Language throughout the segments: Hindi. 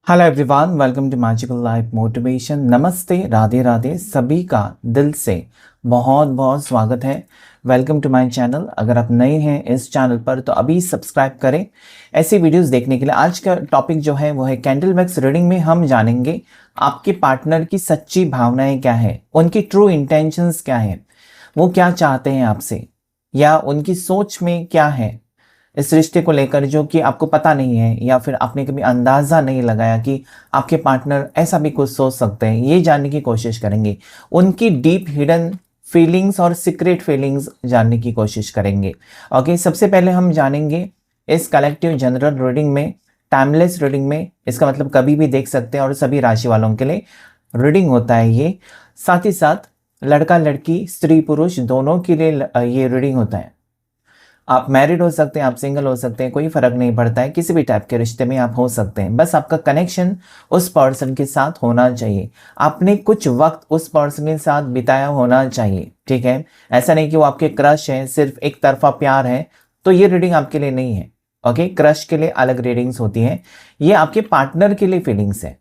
Hello everyone, welcome to magical life motivation. नमस्ते, राधे राधे। सभी का दिल से बहुत बहुत स्वागत है। Welcome to my channel. अगर आप नए हैं इस चैनल पर तो अभी सब्सक्राइब करें ऐसी वीडियोस देखने के लिए। आज का टॉपिक जो है वो है कैंडल मैक्स रीडिंग में हम जानेंगे आपके पार्टनर की सच्ची भावनाएं क्या है, उनकी ट्रू इंटेंशंस क्या है, वो क्या चाहते हैं आपसे, या उनकी सोच में क्या है इस रिश्ते को लेकर जो कि आपको पता नहीं है, या फिर आपने कभी अंदाज़ा नहीं लगाया कि आपके पार्टनर ऐसा भी कुछ सोच सकते हैं। ये जानने की कोशिश करेंगे, उनकी डीप हिडन फीलिंग्स और सीक्रेट फीलिंग्स जानने की कोशिश करेंगे। ओके, सबसे पहले हम जानेंगे इस कलेक्टिव जनरल रीडिंग में, टाइमलेस रीडिंग में, इसका मतलब कभी भी देख सकते हैं और सभी राशि वालों के लिए रीडिंग होता है ये। साथ ही साथ लड़का लड़की, स्त्री पुरुष दोनों के लिए ये रीडिंग होता है। आप मैरिड हो सकते हैं, आप सिंगल हो सकते हैं, कोई फर्क नहीं पड़ता है। किसी भी टाइप के रिश्ते में आप हो सकते हैं, बस आपका कनेक्शन उस पर्सन के साथ होना चाहिए। आपने कुछ वक्त उस पर्सन के साथ बिताया होना चाहिए, ठीक है। ऐसा नहीं कि वो आपके क्रश है, सिर्फ एक तरफा प्यार है, तो ये रीडिंग आपके लिए नहीं है। ओके, क्रश के लिए अलग रीडिंग्स होती हैं, ये आपके पार्टनर के लिए फीलिंग्स है।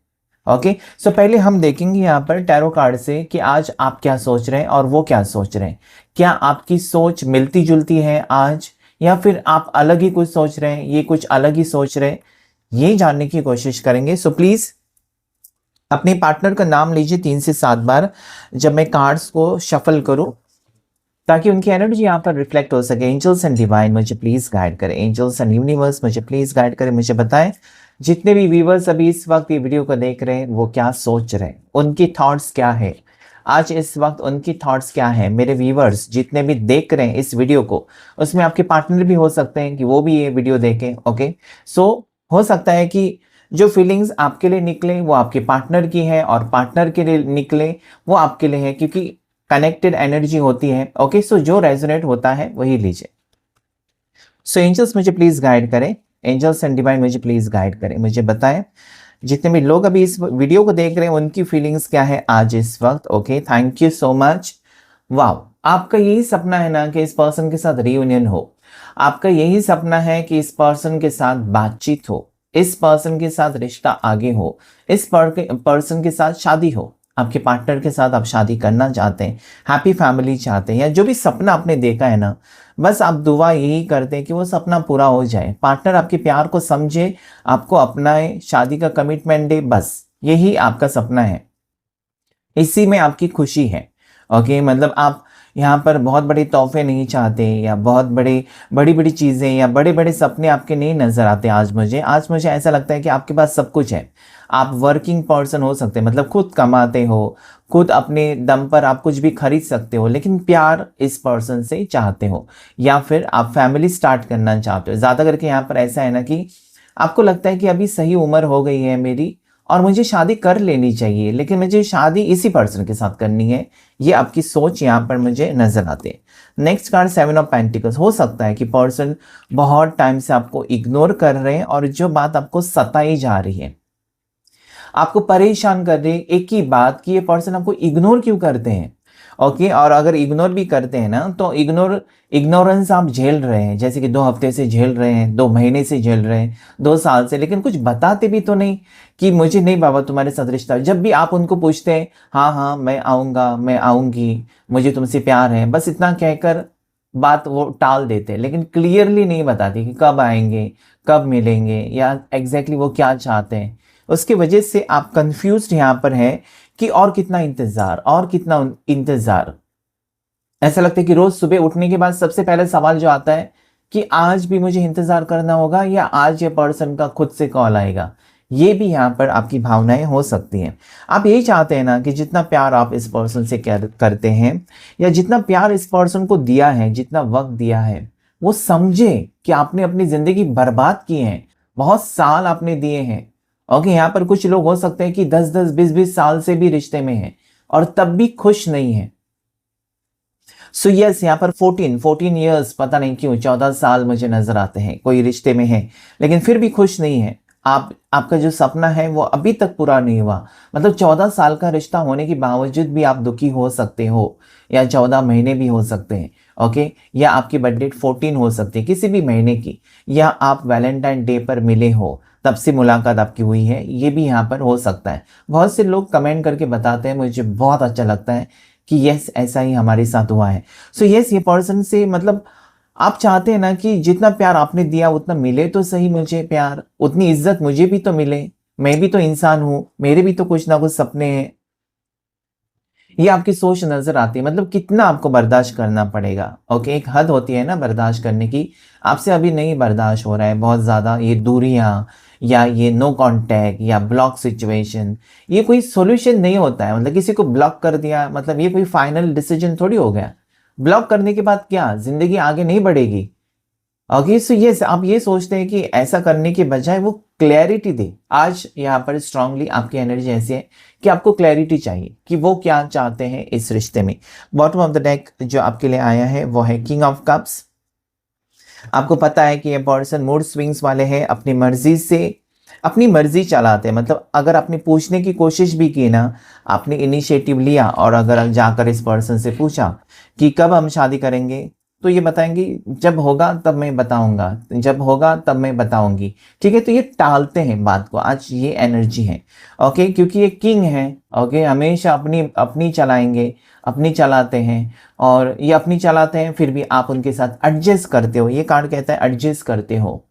ओके, सो पहले हम देखेंगे यहाँ पर टैरो कार्ड से कि आज आप क्या सोच रहे हैं और वो क्या सोच रहे हैं। क्या आपकी सोच मिलती जुलती है आज, या फिर आप अलग ही कुछ सोच रहे हैं, ये कुछ अलग ही सोच रहे हैं, ये जानने की कोशिश करेंगे। सो प्लीज अपने पार्टनर का नाम लीजिए 3 से 7 बार जब मैं कार्ड्स को शफल करूं, ताकि उनकी एनर्जी यहाँ पर रिफ्लेक्ट हो सके। एंजल्स एंड डिवाइन मुझे प्लीज गाइड करें, एंजल्स एंड यूनिवर्स मुझे प्लीज गाइड करें। मुझे बताएं जितने भी व्यूवर्स अभी इस वक्त ये वीडियो को देख रहे हैं वो क्या सोच रहे हैं, उनकी थॉट्स क्या है आज इस वक्त, उनकी थॉट्स क्या है। मेरे व्यूवर्स जितने भी देख रहे हैं इस वीडियो को, उसमें आपके पार्टनर भी हो सकते हैं कि वो भी ये वीडियो देखें। ओके, सो हो सकता है कि जो फीलिंग्स आपके लिए निकले वो आपके पार्टनर की है, और पार्टनर के लिए निकले वो आपके लिए है, क्योंकि कनेक्टेड एनर्जी होती है। ओके, सो जो रेजोनेट होता है वही लीजिए। सो एंजल्स मुझे प्लीज गाइड करें, एंजल्स एंड डिवाइन मुझे प्लीज गाइड करें। मुझे बताएं जितने भी लोग अभी इस वीडियो को देख रहे हैं उनकी फीलिंग्स क्या है आज इस वक्त। Okay, thank you so much. Wow, आपका यही सपना है ना कि इस पर्सन के साथ रियूनियन हो। आपका यही सपना है कि इस पर्सन के साथ बातचीत हो, इस पर्सन के साथ रिश्ता आगे हो, इस पर्सन के साथ शादी हो। आपके पार्टनर के साथ आप शादी करना चाहते हैं, हैप्पी फैमिली चाहते हैं, या जो भी सपना आपने देखा है ना, बस आप दुआ यही करते हैं कि वो सपना पूरा हो जाए। पार्टनर आपके प्यार को समझे, आपको अपनाए, शादी का कमिटमेंट दे, बस यही आपका सपना है, इसी में आपकी खुशी है। ओके, मतलब आप यहाँ पर बहुत बड़े तोहफे नहीं चाहते, या बहुत बड़ी बड़ी चीज़ें या बड़े बड़े सपने आपके नहीं नज़र आते। आज मुझे ऐसा लगता है कि आपके पास सब कुछ है। आप वर्किंग पर्सन हो सकते हैं, मतलब खुद कमाते हो, खुद अपने दम पर आप कुछ भी खरीद सकते हो, लेकिन प्यार इस पर्सन से चाहते हो, या फिर आप फैमिली स्टार्ट करना चाहते हो। ज़्यादा करके यहाँ पर ऐसा है ना कि आपको लगता है कि अभी सही उम्र हो गई है मेरी और मुझे शादी कर लेनी चाहिए, लेकिन मुझे शादी इसी पर्सन के साथ करनी है। ये आपकी सोच यहाँ पर मुझे नजर आते हैं। Next card 7 of pentacles. हो सकता है कि पर्सन बहुत टाइम से आपको इग्नोर कर रहे हैं, और जो बात आपको सताई जा रही है, आपको परेशान कर रही है, एक ही बात कि ये पर्सन आपको इग्नोर क्यों करते हैं। ओके, और अगर इग्नोर भी करते हैं ना, तो इग्नोरेंस आप झेल रहे हैं, जैसे कि 2 हफ्ते से झेल रहे हैं, 2 महीने से झेल रहे हैं, 2 साल से, लेकिन कुछ बताते भी तो नहीं कि मुझे नहीं बाबा तुम्हारे साथ रिश्ता। जब भी आप उनको पूछते हैं, हाँ हाँ मैं आऊँगा, मैं आऊँगी, मुझे तुमसे प्यार है, बस इतना कहकर बात वो टाल देते हैं, लेकिन क्लियरली नहीं बताती कि कब आएंगे, कब मिलेंगे, या एग्जैक्टली वो क्या चाहते हैं। उसकी वजह से आप कंफ्यूज्ड यहाँ पर हैं कि और कितना इंतजार, और कितना इंतजार। ऐसा लगता है कि रोज सुबह उठने के बाद सबसे पहले सवाल जो आता है कि आज भी मुझे इंतजार करना होगा, या आज ये पर्सन का खुद से कॉल आएगा। ये भी यहाँ पर आपकी भावनाएं हो सकती हैं। आप यही चाहते हैं ना कि जितना प्यार आप इस पर्सन से करते हैं, या जितना प्यार इस पर्सन को दिया है, जितना वक्त दिया है, वो समझे कि आपने अपनी जिंदगी बर्बाद की है, बहुत साल आपने दिए हैं। ओके, यहाँ पर कुछ लोग हो सकते हैं कि 10-10, 20-20 साल से भी रिश्ते में हैं और तब भी खुश नहीं है। सो यस, यहाँ पर 14 ईयर्स, पता नहीं क्यों 14 साल मुझे नजर आते हैं, कोई रिश्ते में है लेकिन फिर भी खुश नहीं है। आपका जो सपना है वो अभी तक पूरा नहीं हुआ। मतलब 14 साल का रिश्ता होने के बावजूद भी आप दुखी हो सकते हो, या 14 महीने भी हो सकते हैं। ओके, या आपकी बर्थ डेट 14 हो सकती है किसी भी महीने की, या आप वैलेंटाइन डे पर मिले हो, तब से मुलाकात आपकी हुई है, ये भी यहाँ पर हो सकता है। बहुत से लोग कमेंट करके बताते हैं, मुझे बहुत अच्छा लगता है कि यस ऐसा ही हमारे साथ हुआ है। सो यस, ये पर्सन से मतलब आप चाहते हैं ना कि जितना प्यार आपने दिया उतना मिले तो सही, मुझे प्यार उतनी इज्जत मुझे भी तो मिले, मैं भी तो इंसान हूं, मेरे भी तो कुछ ना कुछ सपने हैं। ये आपकी सोच नजर आती है, मतलब कितना आपको बर्दाश्त करना पड़ेगा। ओके, एक हद होती है ना बर्दाश्त करने की, आपसे अभी नहीं बर्दाश्त हो रहा है बहुत ज्यादा, ये दूरियां या ये नो कांटेक्ट या ब्लॉक सिचुएशन, ये कोई सॉल्यूशन नहीं होता है। मतलब किसी को ब्लॉक कर दिया मतलब ये कोई फाइनल डिसीजन थोड़ी हो गया। ब्लॉक करने के बाद क्या जिंदगी आगे नहीं बढ़ेगी? ओके, सो ये आप ये सोचते हैं कि ऐसा करने के बजाय वो क्लैरिटी दे। आज यहाँ पर स्ट्रांगली आपकी एनर्जी ऐसी है कि आपको क्लैरिटी चाहिए कि वो क्या चाहते हैं इस रिश्ते में। बॉटम ऑफ द डेक जो आपके लिए आया है वो है किंग ऑफ कप्स। आपको पता है कि ये पर्सन मूड स्विंग्स वाले हैं, अपनी मर्जी से अपनी मर्जी चलाते हैं। मतलब अगर आपने पूछने की कोशिश भी की ना, आपने इनिशिएटिव लिया और अगर जाकर इस पर्सन से पूछा कि कब हम शादी करेंगे, तो ये बताएंगे जब होगा तब मैं बताऊंगा, जब होगा तब मैं बताऊंगी। ठीक है, तो ये टालते हैं बात को। आज ये एनर्जी है। ओके, क्योंकि ये किंग है। ओके, हमेशा अपनी अपनी चलाएंगे, अपनी चलाते हैं। और ये अपनी चलाते हैं फिर भी आप उनके साथ एडजस्ट करते हो। ये कार्ड कहता है एडजस्ट करते हो।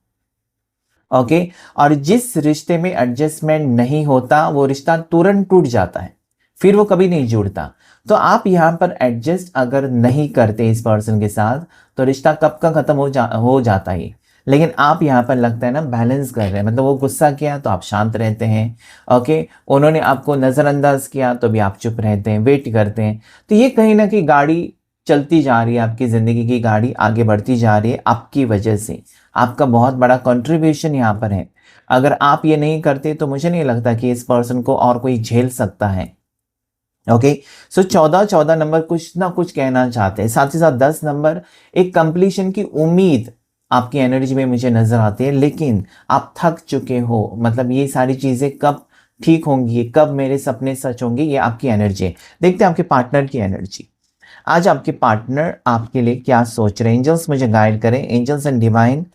ओके, और जिस रिश्ते में एडजस्टमेंट नहीं होता वो रिश्ता तुरंत टूट जाता है, फिर वो कभी नहीं जुड़ता। तो आप यहाँ पर एडजस्ट अगर नहीं करते इस पर्सन के साथ तो रिश्ता कब का खत्म हो जाता है। लेकिन आप यहाँ पर लगता है ना बैलेंस कर रहे हैं। मतलब वो गुस्सा किया तो आप शांत रहते हैं। ओके, उन्होंने आपको नज़रअंदाज किया तो भी आप चुप रहते हैं, वेट करते हैं। तो ये कहीं ना कहीं गाड़ी चलती जा रही है, आपकी ज़िंदगी की गाड़ी आगे बढ़ती जा रही है आपकी वजह से। आपका बहुत बड़ा कंट्रीब्यूशन यहाँ पर है। अगर आप ये नहीं करते तो मुझे नहीं लगता कि इस पर्सन को और कोई झेल सकता है। ओके, सो 14 नंबर कुछ ना कुछ कहना चाहते हैं। साथ ही साथ 10 नंबर एक कंप्लीशन की उम्मीद आपकी एनर्जी में मुझे नजर आती है, लेकिन आप थक चुके हो। मतलब ये सारी चीजें कब ठीक होंगी, कब मेरे सपने सच होंगे, ये आपकी एनर्जी है। देखते हैं आपके पार्टनर की एनर्जी। आज आपके पार्टनर आपके लिए क्या सोच रहे हैं। एंजल्स मुझे गाइड करें, एंजल्स एंड डिवाइन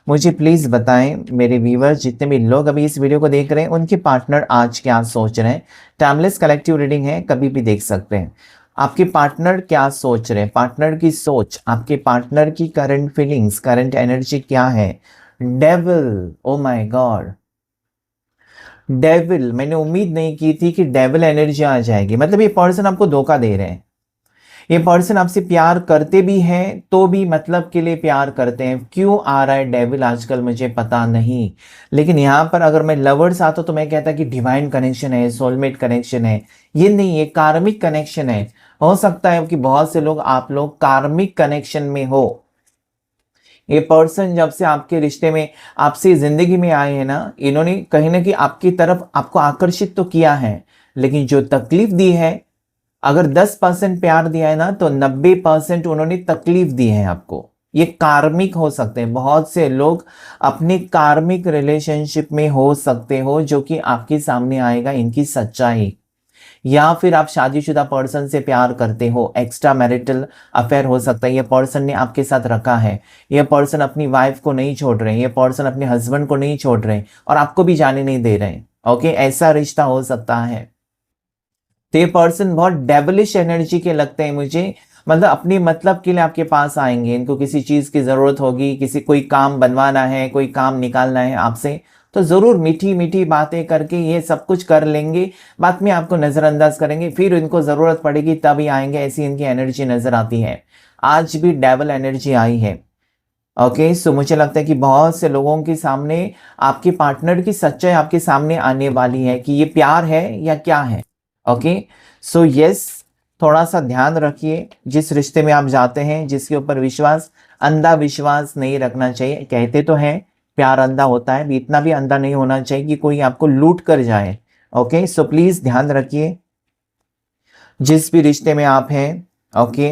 मुझे प्लीज़ बताएं। मेरे व्यूवर्स जितने भी लोग अभी इस वीडियो को देख रहे हैं उनके पार्टनर आज क्या सोच रहे हैं। टाइमलेस कलेक्टिव रीडिंग है, कभी भी देख सकते हैं। आपके पार्टनर क्या सोच रहे हैं, पार्टनर की सोच, आपके पार्टनर की करंट फीलिंग्स, करंट एनर्जी क्या है। Devil, oh my God, devil, मैंने उम्मीद नहीं की थी कि डेविल एनर्जी आ जाएगी। मतलब ये पर्सन आपको धोखा दे रहे हैं। ये पर्सन आपसे प्यार करते भी हैं तो भी मतलब के लिए प्यार करते हैं। क्यों आ रहा है डेविल आजकल मुझे पता नहीं, लेकिन यहाँ पर अगर मैं लवर्स आता तो मैं कहता कि डिवाइन कनेक्शन है, सोलमेट कनेक्शन है। ये नहीं, ये कार्मिक कनेक्शन है। हो सकता है कि बहुत से लोग, आप लोग कार्मिक कनेक्शन में हो। ये पर्सन जब से आपके रिश्ते में, आपसे जिंदगी में आए हैं ना, इन्होंने कहीं ना कहीं आपकी तरफ आपको आकर्षित तो किया है, लेकिन जो तकलीफ दी है, अगर 10% प्यार दिया है ना तो 90% उन्होंने तकलीफ दी है आपको। ये कार्मिक हो सकते हैं। बहुत से लोग अपने कार्मिक रिलेशनशिप में हो सकते हो, जो कि आपके सामने आएगा इनकी सच्चाई। या फिर आप शादीशुदा पर्सन से प्यार करते हो, एक्स्ट्रा मैरिटल अफेयर हो सकता है, ये पर्सन ने आपके साथ रखा है। ये पर्सन अपनी वाइफ को नहीं छोड़ रहे, ये पर्सन अपने हस्बैंड को नहीं छोड़ रहे और आपको भी जाने नहीं दे रहे। ओके, ऐसा रिश्ता हो सकता है। तो ये पर्सन बहुत डेविलिश एनर्जी के लगते हैं मुझे। मतलब अपनी मतलब के लिए आपके पास आएंगे, इनको किसी चीज की जरूरत होगी, किसी कोई काम बनवाना है, कोई काम निकालना है आपसे, तो जरूर मीठी मीठी बातें करके ये सब कुछ कर लेंगे। बाद में आपको नजरअंदाज करेंगे, फिर इनको जरूरत पड़ेगी तभी आएंगे। ऐसी इनकी एनर्जी नजर आती है। आज भी डेविल एनर्जी आई है। ओके, सो मुझे लगता है कि बहुत से लोगों के सामने आपके पार्टनर की सच्चाई आपके सामने आने वाली है कि ये प्यार है या क्या है। ओके, सो यस, थोड़ा सा ध्यान रखिए जिस रिश्ते में आप जाते हैं, जिसके ऊपर विश्वास, अंधा विश्वास नहीं रखना चाहिए। कहते तो हैं प्यार अंधा होता है, इतना भी अंधा नहीं होना चाहिए कि कोई आपको लूट कर जाए। ओके, सो प्लीज ध्यान रखिए जिस भी रिश्ते में आप हैं। ओके,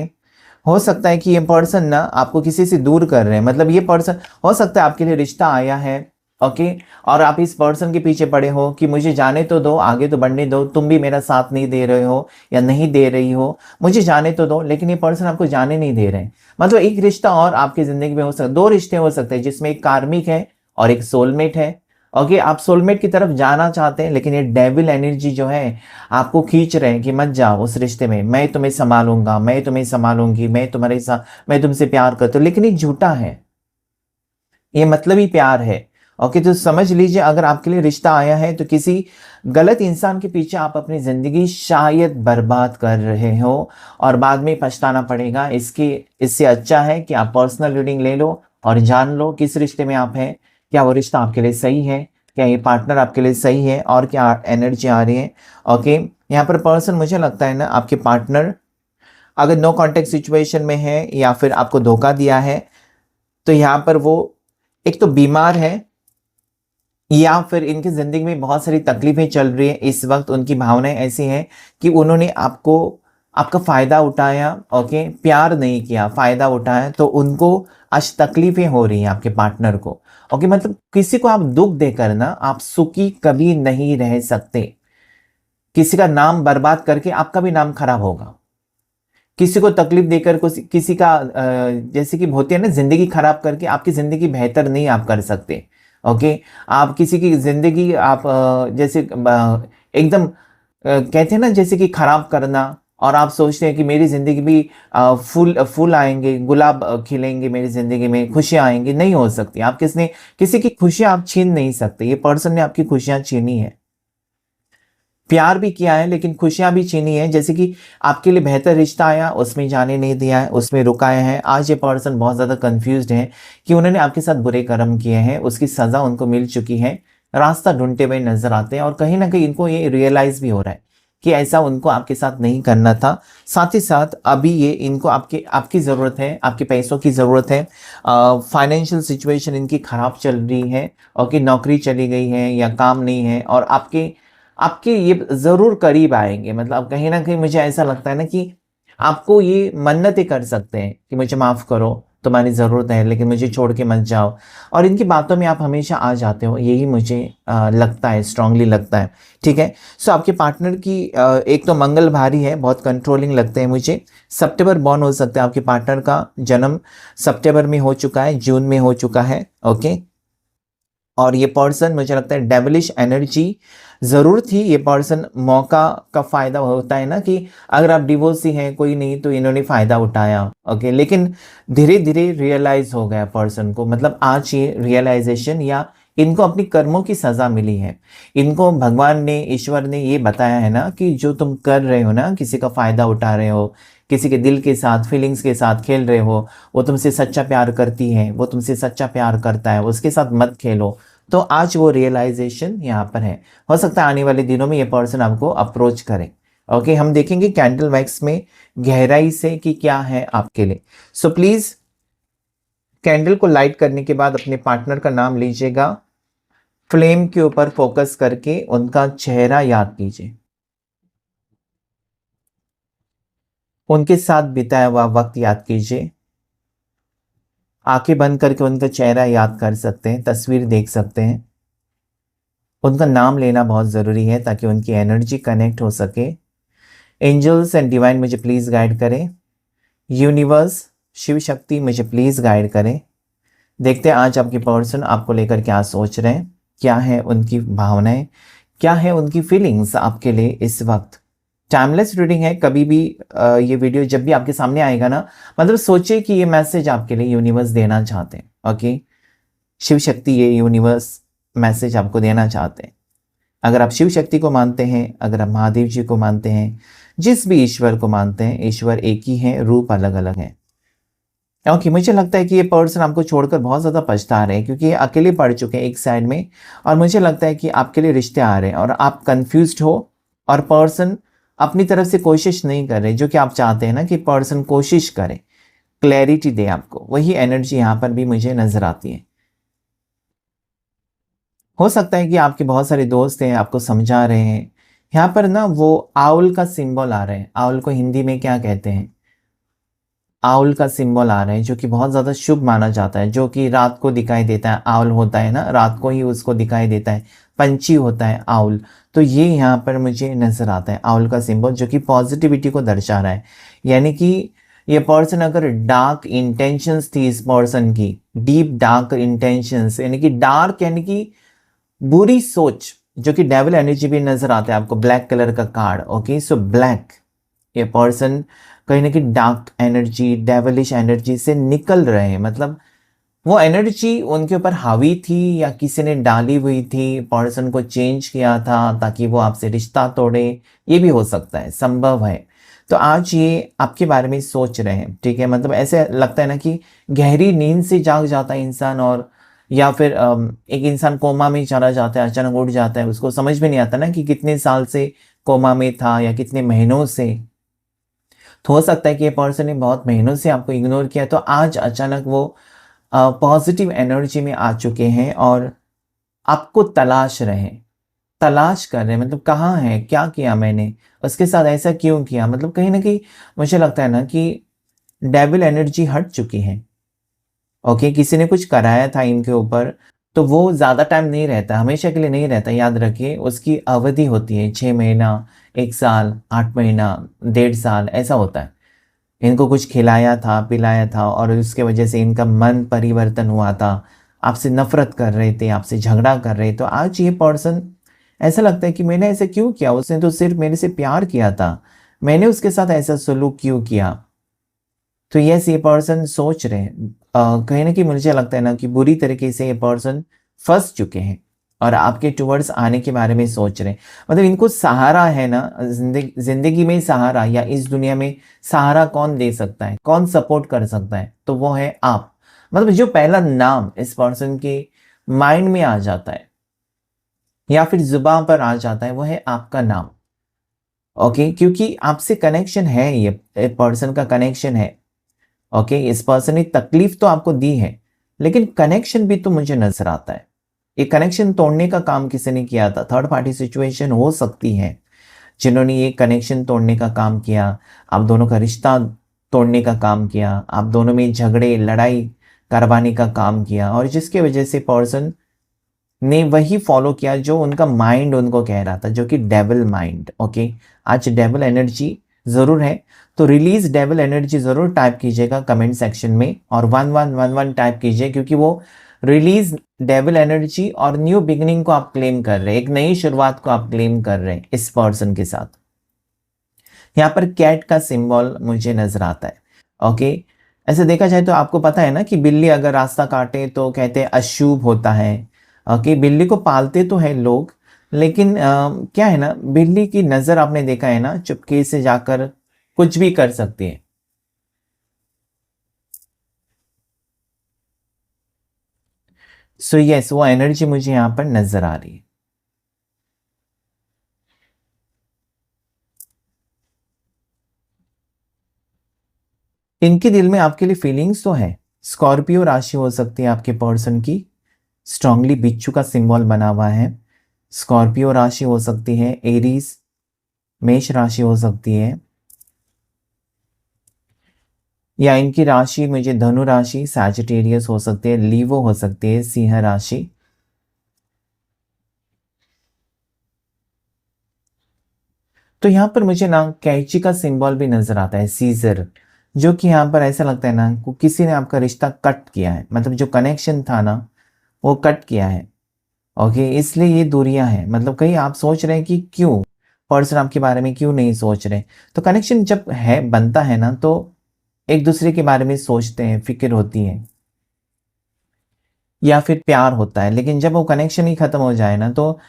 हो सकता है कि ये पर्सन ना आपको किसी से दूर कर रहे हैं। मतलब ये पर्सन, हो सकता है आपके लिए रिश्ता आया है, ओके, और आप इस पर्सन के पीछे पड़े हो कि मुझे जाने तो दो, आगे तो बढ़ने दो, तुम भी मेरा साथ नहीं दे रहे हो या नहीं दे रही हो, मुझे जाने तो दो। लेकिन ये पर्सन आपको जाने नहीं दे रहे हैं। मतलब एक रिश्ता और आपकी जिंदगी में हो सकता है, दो रिश्ते हो सकते हैं जिसमें एक कार्मिक है और एक सोलमेट है। ओके, आप सोलमेट की तरफ जाना चाहते हैं, लेकिन ये डेविल एनर्जी जो है आपको खींच रहे हैं कि मत जाओ उस रिश्ते में, मैं तुम्हें संभालूंगा, मैं तुम्हें संभालूंगी, मैं तुम्हारे साथ, मैं तुमसे प्यार करता हूँ, लेकिन ये झूठा है, ये मतलबी प्यार है। ओके, तो समझ लीजिए अगर आपके लिए रिश्ता आया है तो किसी गलत इंसान के पीछे आप अपनी जिंदगी शायद बर्बाद कर रहे हो और बाद में पछताना पड़ेगा। इससे अच्छा है कि आप पर्सनल रीडिंग ले लो और जान लो किस रिश्ते में आप हैं, क्या वो रिश्ता आपके लिए सही है, क्या ये पार्टनर आपके लिए सही है और क्या एनर्जी आ रही है। ओके, यहाँ पर पर्सन मुझे लगता है ना, आपके पार्टनर अगर नो कॉन्टेक्ट सिचुएशन में है या फिर आपको धोखा दिया है, तो यहाँ पर वो एक तो बीमार है या फिर इनकी जिंदगी में बहुत सारी तकलीफें चल रही है इस वक्त। उनकी भावनाएं ऐसी हैं कि उन्होंने आपको, आपका फायदा उठाया। ओके, प्यार नहीं किया, फायदा उठाया, तो उनको आज तकलीफें हो रही हैं आपके पार्टनर को। ओके, मतलब किसी को आप दुख देकर ना आप सुखी कभी नहीं रह सकते। किसी का नाम बर्बाद करके आपका भी नाम खराब होगा। किसी को तकलीफ देकर किसी का जैसे कि होती है ना, जिंदगी खराब करके आपकी जिंदगी बेहतर नहीं आप कर सकते। ओके, आप किसी की जिंदगी आप जैसे एकदम कहते हैं ना, जैसे कि खराब करना, और आप सोचते हैं कि मेरी जिंदगी भी फूल फूल आएंगे, गुलाब खिलेंगे, मेरी जिंदगी में खुशियां आएंगी, नहीं हो सकती। आप किसी की खुशियां आप छीन नहीं सकते। ये पर्सन ने आपकी खुशियां छीनी है, प्यार भी किया है लेकिन खुशियां भी छीनी है। जैसे कि आपके लिए बेहतर रिश्ता आया, उसमें जाने नहीं दिया है, उसमें रुकाया है। आज ये पर्सन बहुत ज़्यादा कंफ्यूज्ड है कि उन्होंने आपके साथ बुरे कर्म किए हैं, उसकी सज़ा उनको मिल चुकी है, रास्ता ढूंढते हुए नजर आते हैं और कहीं ना कहीं इनको ये रियलाइज भी हो रहा है कि ऐसा उनको आपके साथ नहीं करना था। साथ ही साथ अभी ये इनको आपकी ज़रूरत है, आपके पैसों की ज़रूरत है। फाइनेंशियल सिचुएशन इनकी ख़राब चल रही है और कि नौकरी चली गई है या काम नहीं है, और आपके आपके ये ज़रूर करीब आएंगे। मतलब कहीं ना कहीं मुझे ऐसा लगता है ना कि आपको ये मन्नतें कर सकते हैं कि मुझे माफ़ करो, तुम्हारी ज़रूरत है, लेकिन मुझे छोड़ के मत जाओ, और इनकी बातों में आप हमेशा आ जाते हो, यही मुझे लगता है, स्ट्रांगली लगता है। ठीक है, सो आपके पार्टनर की एक तो मंगल भारी है, बहुत कंट्रोलिंग लगते हैं मुझे। सितंबर बॉर्न हो सकता है आपके पार्टनर का जन्म सितंबर में हो चुका है, जून में हो चुका है। ओके, और ये पर्सन मुझे लगता है डेविलिश एनर्जी ज़रूर थी। ये पर्सन मौका का फ़ायदा होता है ना कि अगर आप डिवोर्सी हैं, कोई नहीं, तो इन्होंने फ़ायदा उठाया। ओके, लेकिन धीरे धीरे रियलाइज़ हो गया पर्सन को, मतलब आज ये रियलाइजेशन या इनको अपनी कर्मों की सज़ा मिली है। इनको भगवान ने, ईश्वर ने ये बताया है ना कि जो तुम कर रहे हो ना, किसी का फ़ायदा उठा रहे हो, किसी के दिल के साथ, फीलिंग्स के साथ खेल रहे हो, वो तुमसे सच्चा प्यार करती है, वो तुमसे सच्चा प्यार करता है, उसके साथ मत खेलो। तो आज वो रियलाइजेशन यहाँ पर है। हो सकता है आने वाले दिनों में ये पर्सन आपको अप्रोच करे। ओके, हम देखेंगे कैंडल वैक्स में गहराई से कि क्या है आपके लिए। सो प्लीज कैंडल को लाइट करने के बाद अपने पार्टनर का नाम लीजिएगा, फ्लेम के ऊपर फोकस करके उनका चेहरा याद कीजिए, उनके साथ बिताया हुआ वक्त याद कीजिए। आंखें बंद करके उनका चेहरा याद कर सकते हैं, तस्वीर देख सकते हैं। उनका नाम लेना बहुत ज़रूरी है ताकि उनकी एनर्जी कनेक्ट हो सके। एंजल्स एंड डिवाइन मुझे प्लीज़ गाइड करें। यूनिवर्स, शिव शक्ति मुझे प्लीज़ गाइड करें। देखते हैं आज आपके पर्सन आपको लेकर क्या सोच रहे हैं, क्या है उनकी भावनाएं, क्या है उनकी फीलिंग्स आपके लिए इस वक्त। टाइमलेस रीडिंग है, कभी भी ये वीडियो जब भी आपके सामने आएगा ना, मतलब सोचिए कि ये मैसेज आपके लिए यूनिवर्स देना चाहते हैं। ओके, शिव शक्ति ये यूनिवर्स मैसेज आपको देना चाहते हैं। अगर आप शिव शक्ति को मानते हैं, अगर आप महादेव जी को मानते हैं, जिस भी ईश्वर को मानते हैं, ईश्वर एक ही है, रूप अलग अलग है। ओके, मुझे लगता है कि ये पर्सन आपको छोड़कर बहुत ज़्यादा पछता रहे हैं क्योंकि ये अकेले पड़ चुके हैं एक साइड में, और मुझे लगता है कि आपके लिए रिश्ते आ रहे हैं और आप कंफ्यूज्ड हो, और पर्सन अपनी तरफ से कोशिश नहीं कर रहे, जो कि आप चाहते हैं ना कि पर्सन कोशिश करे, क्लैरिटी दे आपको, वही एनर्जी यहाँ पर भी मुझे नजर आती है। हो सकता है कि आपके बहुत सारे दोस्त हैं, आपको समझा रहे हैं। यहाँ पर ना वो आउल का सिंबल आ रहा है। आउल को हिंदी में क्या कहते हैं? आउल का सिंबल आ रहा है, जो कि बहुत ज़्यादा शुभ माना जाता है, जो कि रात को दिखाई देता है। आउल होता है ना, रात को ही उसको दिखाई देता है, पंछी होता है आउल। तो ये यहाँ पर मुझे नज़र आता है आउल का सिंबल, जो कि पॉजिटिविटी को दर्शा रहा है। यानी कि ये पर्सन अगर डार्क इंटेंशंस थी इस पर्सन की, डीप डार्क इंटेंशंस, यानी कि डार्क यानी कि बुरी सोच, जो कि डेविल एनर्जी भी नजर आता है आपको, ब्लैक कलर का कार्ड। ओके, सो ब्लैक, ये पर्सन कहीं ना कहीं डार्क एनर्जी, डेविलिश एनर्जी से निकल रहे हैं। मतलब वो एनर्जी उनके ऊपर हावी थी या किसी ने डाली हुई थी, पर्सन को चेंज किया था ताकि वो आपसे रिश्ता तोड़े, ये भी हो सकता है, संभव है। तो आज ये आपके बारे में सोच रहे हैं, ठीक है। मतलब ऐसे लगता है ना कि गहरी नींद से जाग जाता है इंसान, और या फिर एक इंसान कोमा में चला जाता है, अचानक उठ जाता है, उसको समझ में नहीं आता ना कि कितने साल से कोमा में था या कितने महीनों से। तो हो सकता है कि ये पर्सन ने बहुत महीनों से आपको इग्नोर किया, तो आज अचानक वो पॉजिटिव एनर्जी में आ चुके हैं और आपको तलाश रहे हैं, तलाश कर रहे हैं। मतलब कहाँ है, क्या किया मैंने, उसके साथ ऐसा क्यों किया। मतलब कहीं ना कहीं मुझे लगता है ना कि डेविल एनर्जी हट चुकी है। ओके, किसी ने कुछ कराया था इनके ऊपर, तो वो ज़्यादा टाइम नहीं रहता, हमेशा के लिए नहीं रहता। याद रखिए, उसकी अवधि होती है 6 महीना, 1 साल, 8 महीना, 1.5 साल, ऐसा होता है। इनको कुछ खिलाया था, पिलाया था, और उसके वजह से इनका मन परिवर्तन हुआ था, आपसे नफरत कर रहे थे, आपसे झगड़ा कर रहे। तो आज ये पर्सन, ऐसा लगता है कि मैंने ऐसे क्यों किया, उसने तो सिर्फ मेरे से प्यार किया था, मैंने उसके साथ ऐसा सलूक क्यों किया। तो यस, ये पर्सन सोच रहे हैं। कहीं ना कहीं मुझे लगता है ना कि बुरी तरीके से ये पर्सन फंस चुके हैं और आपके टुवर्ड्स आने के बारे में सोच रहे हैं। मतलब इनको सहारा है ना, जिंदगी में सहारा, या इस दुनिया में सहारा कौन दे सकता है, कौन सपोर्ट कर सकता है, तो वो है आप। मतलब जो पहला नाम इस पर्सन के माइंड में आ जाता है या फिर जुबान पर आ जाता है, वो है आपका नाम। ओके, क्योंकि आपसे कनेक्शन है, ये पर्सन का कनेक्शन है। ओके, इस पर्सन ने तकलीफ तो आपको दी है, लेकिन कनेक्शन भी तो मुझे नजर आता है। ये कनेक्शन तोड़ने का काम किसी ने किया था, थर्ड पार्टी सिचुएशन हो सकती है जिन्होंने ये कनेक्शन तोड़ने का काम किया, आप दोनों का रिश्ता तोड़ने का काम किया, आप दोनों में झगड़े लड़ाई करवाने का काम किया, और जिसके वजह से पर्सन ने वही फॉलो किया जो उनका माइंड उनको कह रहा था, जो कि डेविल माइंड। ओके, आज डेविल एनर्जी जरूर है, तो रिलीज डेविल एनर्जी जरूर टाइप कीजिएगा कमेंट सेक्शन में, और 1111 टाइप कीजिए, क्योंकि वो रिलीज डेविल एनर्जी और न्यू बिगिनिंग को आप क्लेम कर रहे हैं, एक नई शुरुआत को आप क्लेम कर रहे हैं इस पर्सन के साथ। यहाँ पर कैट का सिंबल मुझे नजर आता है। ओके, ऐसे देखा जाए तो आपको पता है ना कि बिल्ली अगर रास्ता काटे तो कहते हैं अशुभ होता है। ओके, बिल्ली को पालते तो है लोग, लेकिन क्या है ना, बिल्ली की नजर आपने देखा है ना, चुपके से जाकर कुछ भी कर सकती है। सो यस, वो एनर्जी मुझे यहाँ पर नजर आ रही है। इनके दिल में आपके लिए फीलिंग्स तो है। स्कॉर्पियो राशि हो सकती है आपके पर्सन की, स्ट्रांगली बिच्छू का सिंबल बना हुआ है। स्कॉर्पियो राशि हो सकती है, एरीज मेष राशि हो सकती है, या इनकी राशि मुझे धनु राशि सैजिटेरियस हो सकती है, लीवो हो सकती है, सिंह राशि। तो यहाँ पर मुझे ना कैंची का सिंबल भी नजर आता है, सीजर, जो कि यहाँ पर ऐसा लगता है ना कि किसी ने आपका रिश्ता कट किया है, मतलब जो कनेक्शन था ना वो कट किया है। ओके, इसलिए ये दूरियां हैं। मतलब कहीं आप सोच रहे हैं कि क्यों पर्सन आपके बारे में क्यों नहीं सोच रहे। तो कनेक्शन जब है, बनता है ना, तो एक दूसरे के बारे में सोचते हैं, फिक्र होती है या फिर प्यार होता है। लेकिन जब वो कनेक्शन ही खत्म हो जाए ना, तो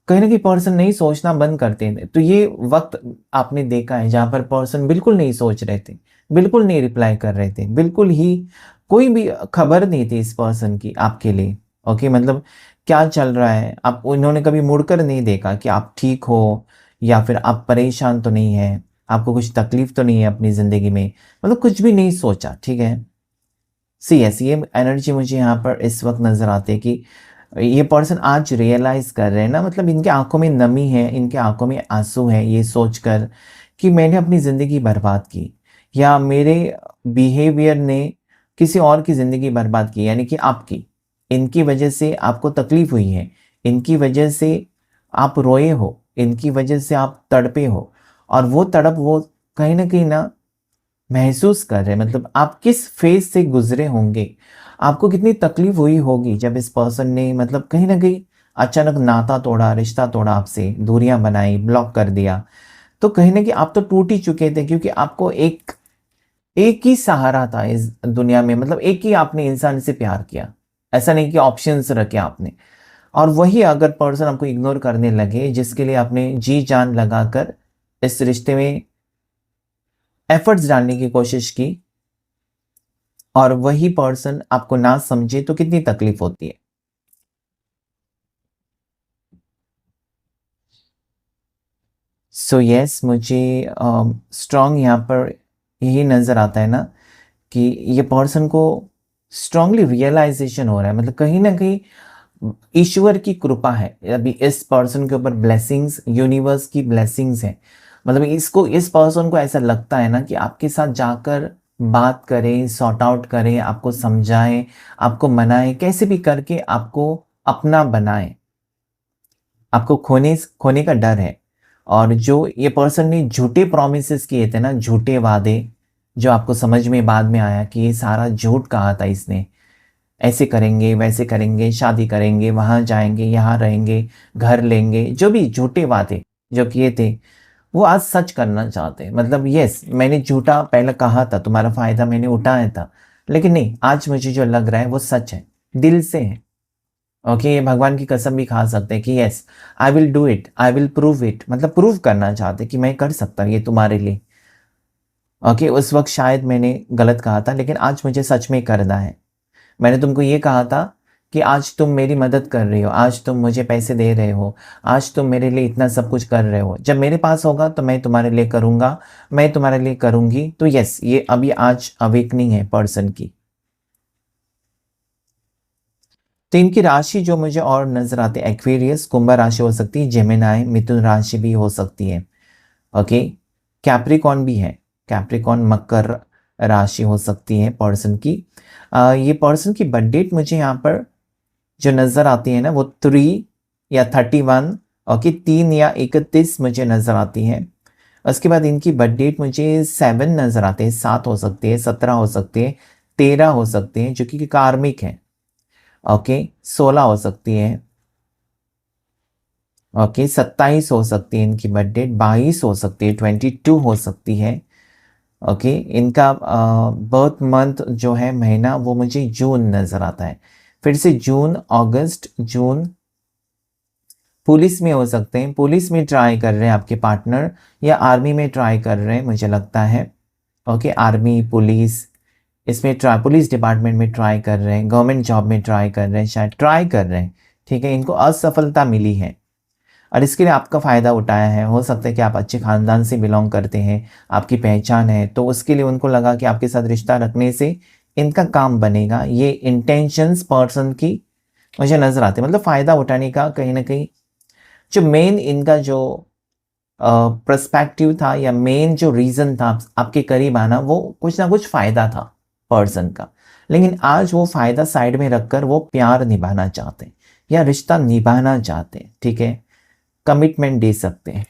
कहीं ना कहीं पर्सन नहीं सोचना बंद करते हैं। तो ये वक्त आपने देखा है जहां पर पर्सन बिल्कुल नहीं सोच रहे थे, बिल्कुल नहीं रिप्लाई कर रहे थे, बिल्कुल ही कोई भी खबर नहीं थी इस पर्सन की आपके लिए। ओके, मतलब क्या चल रहा है, आप उन्होंने कभी मुड़कर नहीं देखा कि आप ठीक हो या फिर आप परेशान तो नहीं है, आपको कुछ तकलीफ तो नहीं है अपनी जिंदगी में, मतलब कुछ भी नहीं सोचा। ठीक है, सी एस, ये एनर्जी मुझे यहाँ पर इस वक्त नजर आती है कि ये पर्सन आज रियलाइज कर रहे हैं ना, मतलब इनके आंखों में नमी है, इनके आंखों में आंसू है, ये सोचकर कि मैंने अपनी ज़िंदगी बर्बाद की, या मेरे बिहेवियर ने किसी और की ज़िंदगी बर्बाद की, यानी कि आपकी। इनकी वजह से आपको तकलीफ हुई है, इनकी वजह से आप रोए हो, इनकी वजह से आप तड़पे हो, और वो तड़प वो कहीं ना महसूस कर रहे हैं। मतलब आप किस फेज से गुजरे होंगे, आपको कितनी तकलीफ हुई होगी जब इस पर्सन ने मतलब कहीं ना कहीं अचानक नाता तोड़ा, रिश्ता तोड़ा आपसे, दूरियां बनाई, ब्लॉक कर दिया, तो कहीं ना कहीं आप तो टूट ही चुके थे, क्योंकि आपको एक एक ही सहारा था इस दुनिया में, मतलब एक ही आपने इंसान से प्यार किया, ऐसा नहीं कि ऑप्शंस रखे आपने। और वही अगर पर्सन आपको इग्नोर करने लगे, जिसके लिए आपने जी जान लगाकर इस रिश्ते में एफर्ट्स डालने की कोशिश की, और वही पर्सन आपको ना समझे, तो कितनी तकलीफ होती है। सो यस, मुझे स्ट्रांग यहाँ पर यही नज़र आता है ना, कि ये पर्सन को स्ट्रांगली रियलाइजेशन हो रहा है, मतलब कहीं ना कहीं ईश्वर की कृपा है अभी इस पर्सन के ऊपर, ब्लेसिंग्स, यूनिवर्स की ब्लेसिंग्स है। मतलब इसको, इस पर्सन को ऐसा लगता है ना कि आपके साथ जाकर बात करें, सॉर्ट आउट करें, आपको समझाएं, आपको मनाएं, कैसे भी करके आपको अपना बनाए। आपको खोने खोने का डर है। और जो ये पर्सन ने झूठे प्रोमिसेस किए थे ना, झूठे वादे, जो आपको समझ में बाद में आया कि ये सारा झूठ कहा था इसने, ऐसे करेंगे, वैसे करेंगे, शादी करेंगे, वहाँ जाएंगे, यहाँ रहेंगे, घर लेंगे, जो भी झूठे वादे जो किए थे, वो आज सच करना चाहते हैं। मतलब यस, मैंने झूठा पहले कहा था, तुम्हारा फायदा मैंने उठाया था, लेकिन नहीं, आज मुझे जो लग रहा है वो सच है, दिल से है। ओके, ये भगवान की कसम भी खा सकते हैं कि yes, I will do it, I will prove it, मतलब प्रूव करना चाहते कि मैं कर सकता हूँ ये तुम्हारे लिए। ओके, उस वक्त शायद मैंने गलत कहा था, लेकिन आज मुझे सच में करना है। मैंने तुमको ये कहा था कि आज तुम मेरी मदद कर रही हो, आज तुम मुझे पैसे दे रहे हो, आज तुम मेरे लिए इतना सब कुछ कर रहे हो, जब मेरे पास होगा तो मैं तुम्हारे लिए करूँगा, मैं तुम्हारे लिए करूँगी। तो यस, ये अभी आज अवेकनिंग है पर्सन की। तो इनकी राशि जो मुझे और नजर आती है, एक्वेरियस, कुंभ राशि हो सकती है, जेमिनाई, मिथुन राशि भी हो सकती है। ओके, कैप्रिकॉन भी है, कैप्रिकॉन मकर राशि हो सकती है पर्सन की। ये पर्सन की बर्थ डेट मुझे यहाँ पर जो नज़र आती है ना, वो 3 या 31, ओके, 3 या 31 मुझे नज़र आती है। उसके बाद इनकी बर्थ डेट मुझे 7 नज़र आते हैं, 7 हो सकती है, 17 हो सकती है, 13 हो सकते हैं, जो कि कार्मिक है। ओके, 16 हो सकती है। ओके, 27 हो सकती है इनकी बर्थ डेट, 22 हो सकती है, 22 हो सकती है। ओके, इनका बर्थ मंथ जो है, महीना, वो मुझे जून नज़र आता है। फिर से जून, अगस्त, जून। पुलिस में हो सकते हैं, पुलिस में ट्राई कर रहे हैं आपके पार्टनर, या आर्मी में ट्राई कर रहे हैं मुझे लगता है। ओके, आर्मी, पुलिस, इसमें ट्राई, पुलिस डिपार्टमेंट में ट्राई कर रहे हैं, गवर्नमेंट जॉब में ट्राई कर रहे हैं, शायद ट्राई कर रहे हैं। ठीक है, इनको असफलता मिली है, और इसके लिए आपका फ़ायदा उठाया है। हो सकता है कि आप अच्छे ख़ानदान से बिलोंग करते हैं, आपकी पहचान है, तो उसके लिए उनको लगा कि आपके साथ रिश्ता रखने से इनका काम बनेगा। ये इंटेंशंस पर्सन की मुझे नज़र आते हैं, मतलब फ़ायदा उठाने का कहीं ना कहीं। जो मेन इनका जो पर्सपेक्टिव था, या मेन जो रीज़न था आपके करीब आना, वो कुछ ना कुछ फ़ायदा था पर्सन का। लेकिन आज वो फ़ायदा साइड में रखकर वो प्यार निभाना चाहते हैं, या रिश्ता निभाना चाहते हैं। ठीक है, कमिटमेंट दे सकते हैं।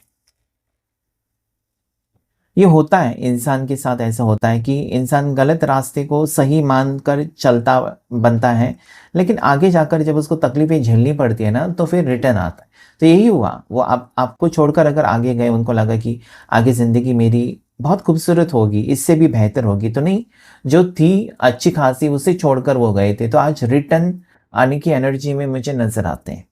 ये होता है इंसान के साथ, ऐसा होता है कि इंसान गलत रास्ते को सही मानकर चलता बनता है, लेकिन आगे जाकर जब उसको तकलीफें झेलनी पड़ती है ना, तो फिर रिटर्न आता है। तो यही हुआ, वो आपको छोड़कर अगर आगे गए, उनको लगा कि आगे ज़िंदगी मेरी बहुत खूबसूरत होगी, इससे भी बेहतर होगी, तो नहीं, जो थी अच्छी खासी उसे छोड़कर वो गए थे, तो आज रिटर्न आने की एनर्जी में मुझे नज़र आते हैं।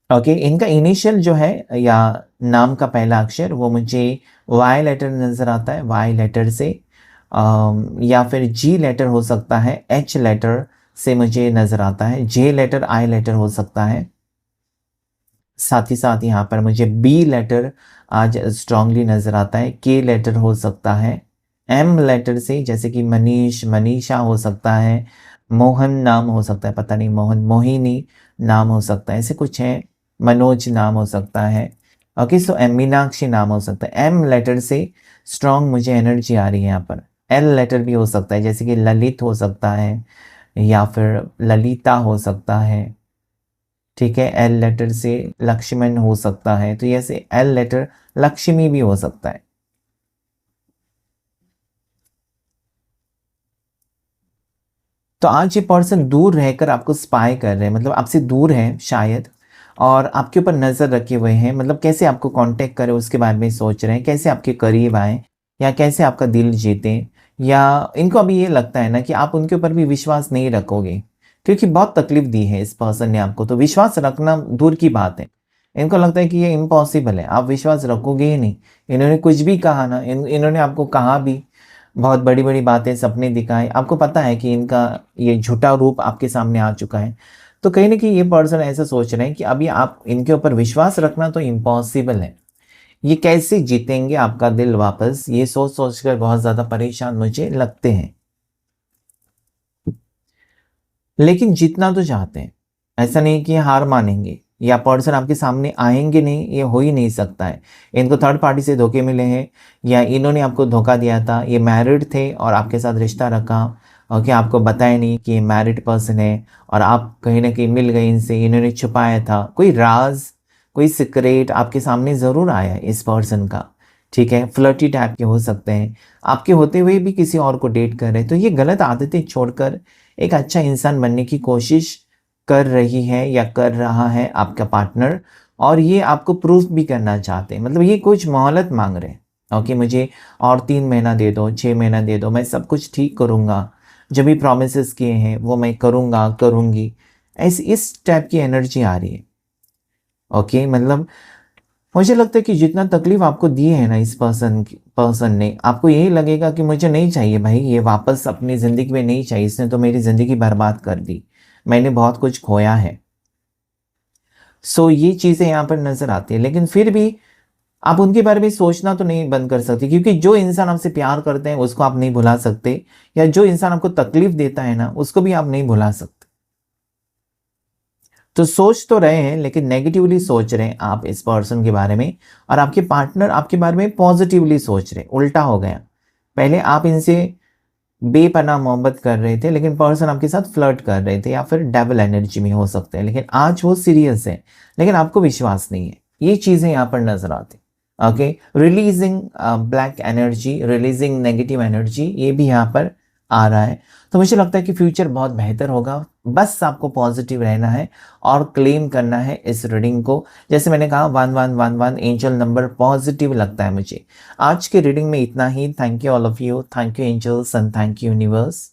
ओके, इनका इनिशियल जो है, या नाम का पहला अक्षर, वो मुझे वाई लेटर नज़र आता है, वाई लेटर से, या फिर जी लेटर हो सकता है, एच लेटर से मुझे नज़र आता है, जे लेटर, आई लेटर हो सकता है। साथ ही साथ यहाँ पर मुझे बी लेटर आज स्ट्रांगली नज़र आता है, के लेटर हो सकता है, एम लेटर से जैसे कि मनीष, मनीषा हो सकता है, मोहन नाम हो सकता है, पता नहीं, मोहन, मोहिनी नाम हो सकता है, ऐसे कुछ है, मनोज नाम हो सकता है। ओके, सो एम, मीनाक्षी नाम हो सकता है। एम लेटर से स्ट्रांग मुझे एनर्जी आ रही है यहाँ पर। एल लेटर भी हो सकता है, जैसे कि ललित हो सकता है, या फिर ललिता हो सकता है। ठीक है, एल लेटर से लक्ष्मण हो सकता है, तो जैसे एल लेटर लक्ष्मी भी हो सकता है। तो आज ये पर्सन दूर रहकर आपको स्पाई कर रहे हैं, मतलब आपसे दूर है शायद, और आपके ऊपर नज़र रखे हुए हैं, मतलब कैसे आपको कांटेक्ट करें उसके बारे में सोच रहे हैं, कैसे आपके करीब आएँ या कैसे आपका दिल जीतें। या इनको अभी ये लगता है ना कि आप उनके ऊपर भी विश्वास नहीं रखोगे, क्योंकि बहुत तकलीफ़ दी है इस पर्सन ने आपको, तो विश्वास रखना दूर की बात है। इनको लगता है कि ये इम्पॉसिबल है, आप विश्वास रखोगे ही नहीं। इन्होंने कुछ भी कहा ना, इन्होंने आपको कहा भी, बहुत बड़ी-बड़ी बातें, सपने दिखाए, आपको पता है कि इनका ये झूठा रूप आपके सामने आ चुका है। तो कहीं न कहीं ये पर्सन ऐसा सोच रहे हैं कि अभी आप इनके ऊपर विश्वास रखना तो इम्पॉसिबल है। ये कैसे जीतेंगे आपका दिल वापस, ये सोच-सोच कर बहुत ज़्यादा परेशान मुझे लगते हैं। लेकिन जीतना तो चाहते हैं, ऐसा नहीं कि हार मानेंगे या पर्सन आपके सामने आएँगे नहीं, ये हो ही नहीं सकता है। इनको थर्ड पार्टी से धोखे मिले हैं या इन्होंने आपको धोखा दिया था, ये मैरिड थे और आपके साथ रिश्ता रखा और क्या आपको बताया नहीं कि ये मैरिड पर्सन है और आप कहीं न कहीं मिल गए इनसे, इन्होंने छुपाया था। कोई राज़, कोई सीक्रेट आपके सामने ज़रूर आया है इस पर्सन का, ठीक है? फ्लर्टी टाइप के हो सकते हैं, आपके होते हुए भी किसी और को डेट कर रहे हैं। तो ये गलत आदतें छोड़कर एक अच्छा इंसान बनने की कोशिश कर रही है या कर रहा है आपका पार्टनर, और ये आपको प्रूफ भी करना चाहते हैं। मतलब ये कुछ मोहलत माँग रहे हैं, ओके, मुझे और 3 महीना दे दो, 6 महीना दे दो, मैं सब कुछ ठीक करूँगा। जो भी प्रॉमिसेस किए हैं वो मैं करूँगा, करूँगी। इस टाइप की एनर्जी आ रही है, ओके। मतलब मुझे लगता है कि जितना तकलीफ़ आपको दी है ना इस पर्सन ने, आपको यही लगेगा कि मुझे नहीं चाहिए भाई, ये वापस अपनी ज़िंदगी में नहीं चाहिए, इसने तो मेरी ज़िंदगी बर्बाद कर दी। मैंने बहुत कुछ खोया है। सो ये चीज़ें यहाँ पर नज़र आती हैं, लेकिन फिर भी आप उनके बारे में सोचना तो नहीं बंद कर सकते, क्योंकि जो इंसान आपसे प्यार करते हैं उसको आप नहीं भुला सकते, या जो इंसान आपको तकलीफ़ देता है ना उसको भी आप नहीं भुला सकते। तो सोच तो रहे हैं, लेकिन नेगेटिवली सोच रहे हैं आप इस पर्सन के बारे में, और आपके पार्टनर आपके बारे में पॉजिटिवली सोच रहे हैं। उल्टा हो गया, पहले आप इनसे बेपनाह मोहब्बत कर रहे थे, लेकिन पर्सन आपके साथ फ्लर्ट कर रहे थे या फिर डबल एनर्जी में हो सकते हैं, लेकिन आज वो सीरियस है, लेकिन आपको विश्वास नहीं है। ये चीज़ें यहाँ पर नजर आती, okay. Releasing black energy, releasing negative energy, ये भी यहाँ पर आ रहा है। तो मुझे लगता है कि फ्यूचर बहुत बेहतर होगा, बस आपको पॉजिटिव रहना है और क्लेम करना है इस रीडिंग को। जैसे मैंने कहा 1111 एंजल नंबर पॉजिटिव लगता है मुझे। आज के रीडिंग में इतना ही। Thank you all of you, thank you angels and thank you universe.